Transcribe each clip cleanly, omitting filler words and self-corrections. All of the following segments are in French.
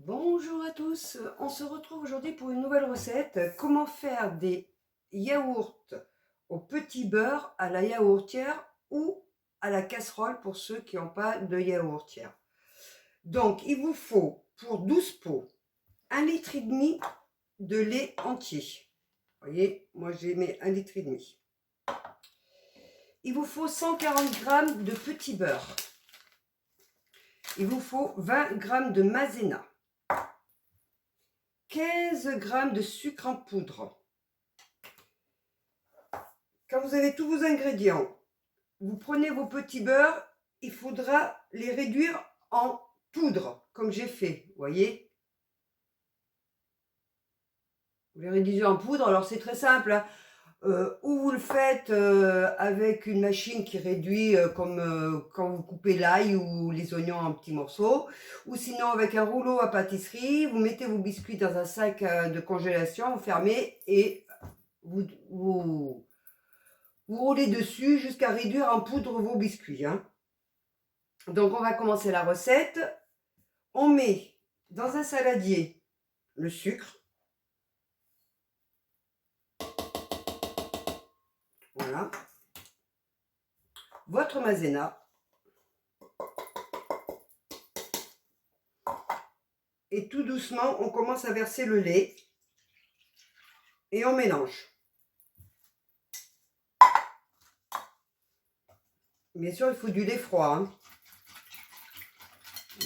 Bonjour à tous, on se retrouve aujourd'hui pour une nouvelle recette. Comment faire des yaourts au petit beurre à la yaourtière ou à la casserole pour ceux qui n'ont pas de yaourtière. Donc il vous faut pour 12 pots 1,5 litre de lait entier. Vous voyez, moi j'ai mis 1,5 litre. Il vous faut 140 g de petit beurre. Il vous faut 20 g de maïzena. 15 g de sucre en poudre. Quand vous avez tous vos ingrédients, vous prenez vos petits beurres, il faudra les réduire en poudre, comme j'ai fait, vous voyez. Vous les réduisez en poudre, alors c'est très simple, hein. Ou vous le faites avec une machine qui réduit comme quand vous coupez l'ail ou les oignons en petits morceaux, ou sinon avec un rouleau à pâtisserie, vous mettez vos biscuits dans un sac de congélation, vous fermez et vous roulez dessus jusqu'à réduire en poudre vos biscuits, hein. Donc on va commencer la recette. On met dans un saladier le sucre. Voilà. Votre maïzena. Et tout doucement, on commence à verser le lait. Et on mélange. Bien sûr, il faut du lait froid, hein.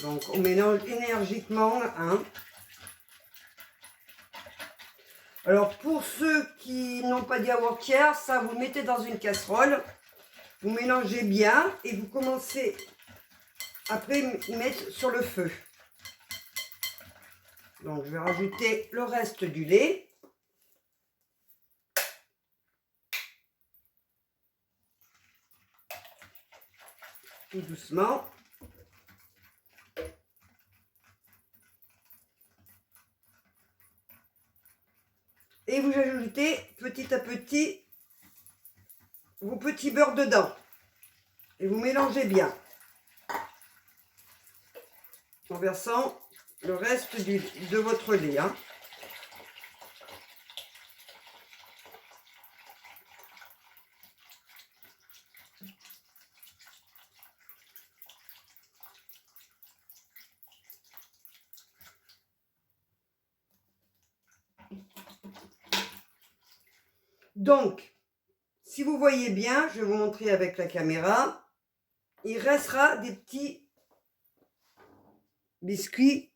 Donc on mélange énergiquement, hein. Alors pour ceux qui n'ont pas de yaourtière, ça vous le mettez dans une casserole. Vous mélangez bien et vous commencez après mettre sur le feu. Donc je vais rajouter le reste du lait. Tout doucement. Et vous ajoutez petit à petit vos petits beurres dedans. Et vous mélangez bien. En versant le reste de votre lait, hein. Donc, si vous voyez bien, je vais vous montrer avec la caméra, il restera des petits biscuits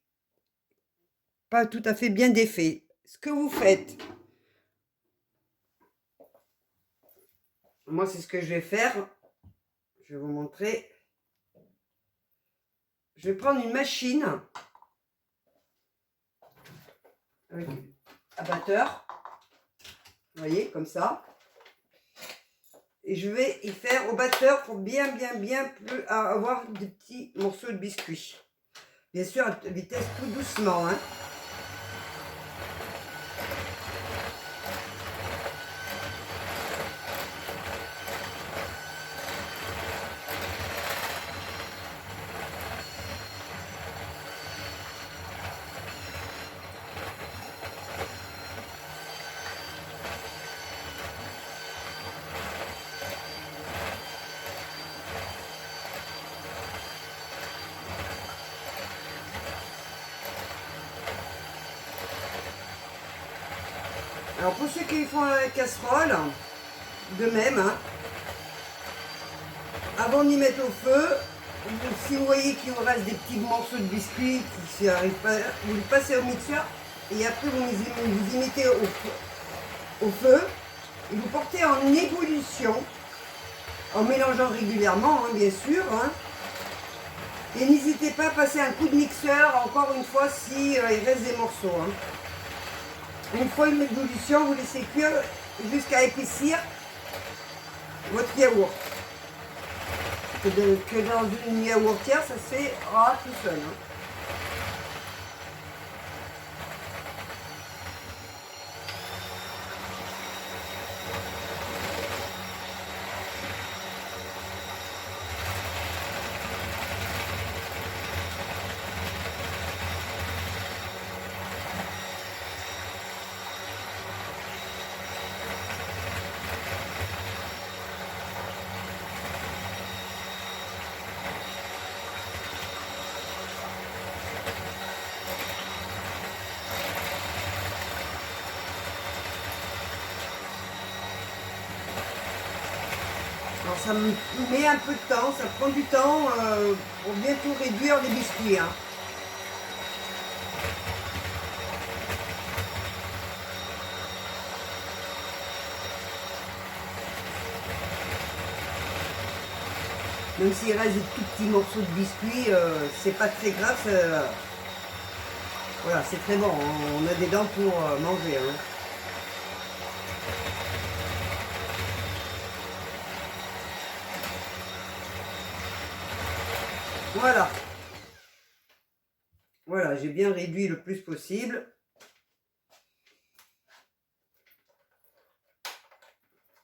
pas tout à fait bien défaits. Ce que vous faites, moi c'est ce que je vais faire, je vais vous montrer. Je vais prendre une machine avec un batteur, vous voyez, comme ça. Et je vais y faire au batteur pour bien avoir des petits morceaux de biscuits. Bien sûr, à vitesse tout doucement, hein. Alors pour ceux qui font la casserole, de même, hein, avant d'y mettre au feu, si vous voyez qu'il vous reste des petits morceaux de biscuits qui n'arrivent pas, vous le passez au mixeur et après vous y mettez au feu et vous portez en ébullition en mélangeant régulièrement, hein, bien sûr, hein. Et n'hésitez pas à passer un coup de mixeur encore une fois si il reste des morceaux, hein. Une fois une ébullition, vous laissez cuire jusqu'à épaissir votre yaourt. Que dans une yaourtière, ça se fait tout seul, hein. ça me met un peu de temps, ça prend du temps pour bien tout réduire les biscuits. Hein. Même s'il reste des tout petits morceaux de biscuits, c'est pas très grave. Voilà, c'est très bon. Hein. On a des dents pour manger. Hein. Voilà. Voilà, j'ai bien réduit le plus possible.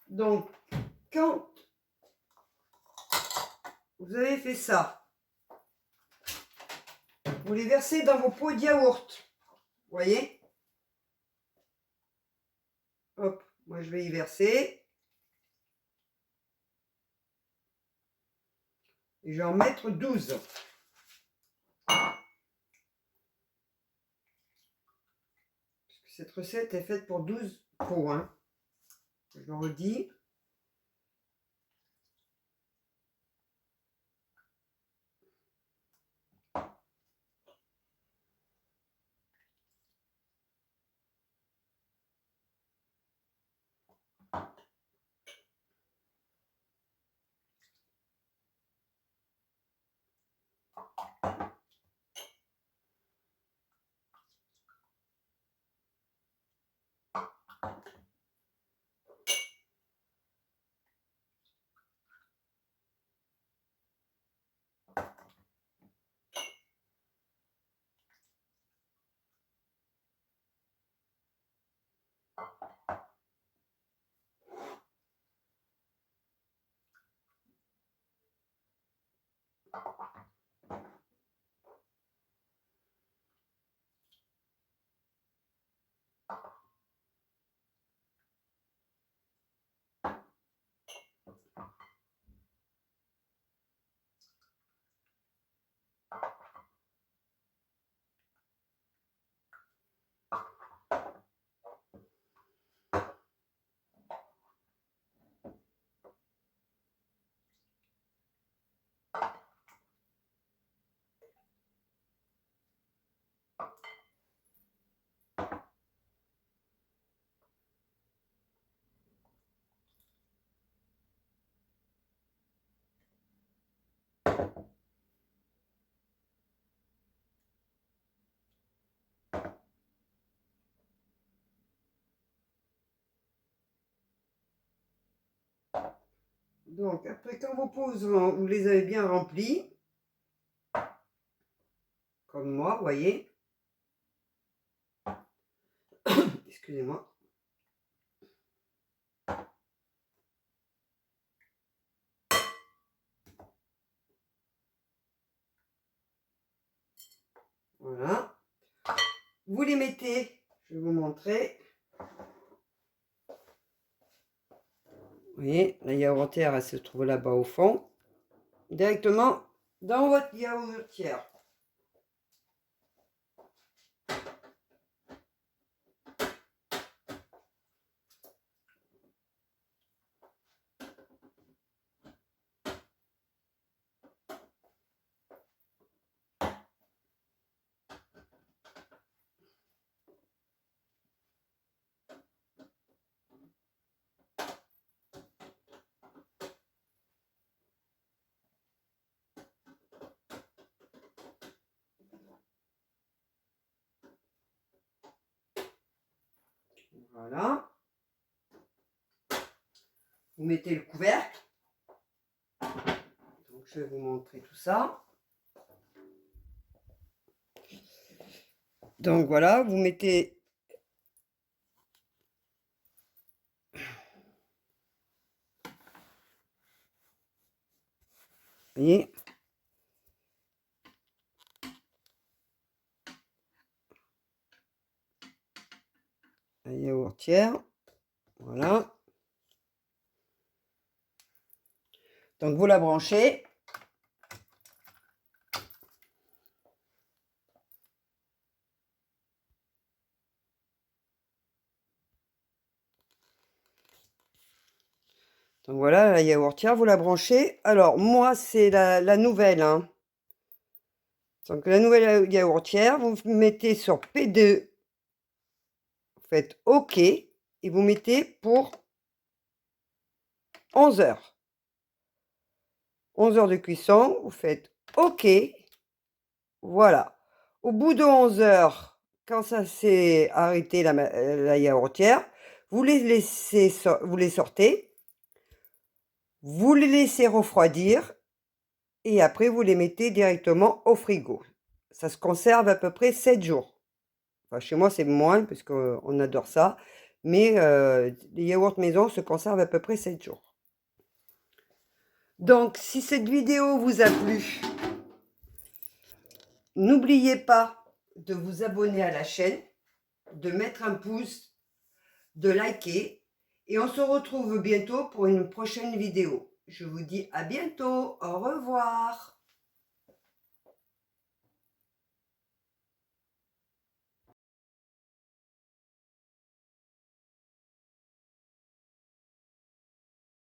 Donc, quand vous avez fait ça, vous les versez dans vos pots de yaourt. Vous voyez? Hop, moi je vais y verser. Et je vais en mettre 12. Cette recette est faite pour 12 pots. Hein. Je le redis. Donc, après, quand vos pots, vous les avez bien remplis, comme moi, vous voyez. Excusez-moi. Voilà. Vous les mettez, je vais vous montrer. Vous voyez, la yaourtière, elle se trouve là-bas au fond. Directement dans votre yaourtière. Voilà. Vous mettez le couvercle. Donc, je vais vous montrer tout ça. Donc, voilà, vous mettez... Vous voyez, la yaourtière. Voilà. Donc, vous la branchez. Donc voilà, la yaourtière, vous la branchez. Alors, moi, c'est la nouvelle, hein. Donc, la nouvelle yaourtière, vous mettez sur P2, vous faites OK, et vous mettez pour 11 heures. 11 heures de cuisson, vous faites OK. Voilà. Au bout de 11 heures, quand ça s'est arrêté la yaourtière, vous les sortez, vous les laissez refroidir et après vous les mettez directement au frigo. Ça se conserve à peu près 7 jours. Enfin, chez moi, c'est moins parce qu'on adore ça, mais les yaourts maison se conservent à peu près 7 jours. Donc, si cette vidéo vous a plu, n'oubliez pas de vous abonner à la chaîne, de mettre un pouce, de liker, et on se retrouve bientôt pour une prochaine vidéo. Je vous dis à bientôt, au revoir.